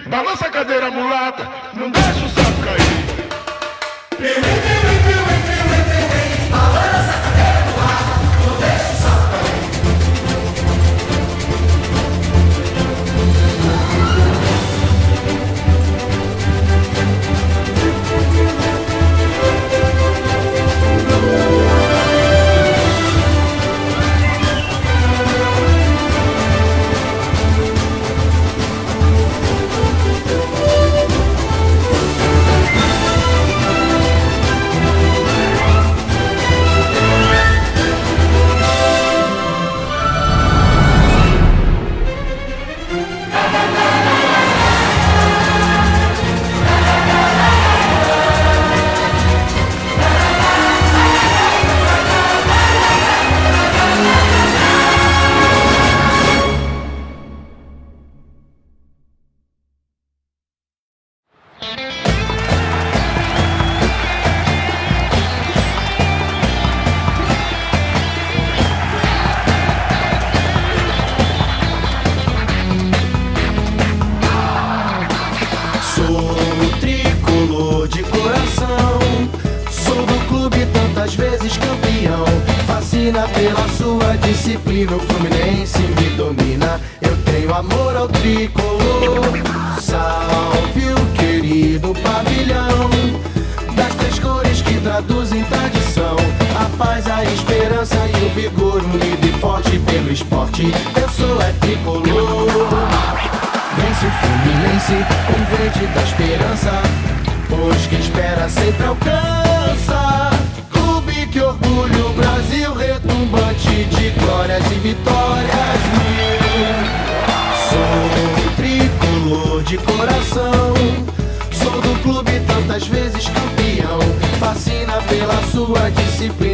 Balança a cadeira, mulata, não deixa o sapo cair. Balança a cadeira, mulata, não deixa o sapo cair. Pela sua disciplina, o Fluminense me domina. Eu tenho amor ao tricolor. Salve o querido pavilhão das três cores que traduzem tradição. A paz, a esperança e o vigor, unido e forte pelo esporte. Eu sou tricolor. Vence o Fluminense com verde da esperança, pois quem espera sempre alcança. Que orgulho, o Brasil retumbante de glórias e vitórias mil. Sou tricolor de coração, sou do clube tantas vezes campeão. Fascina pela sua disciplina.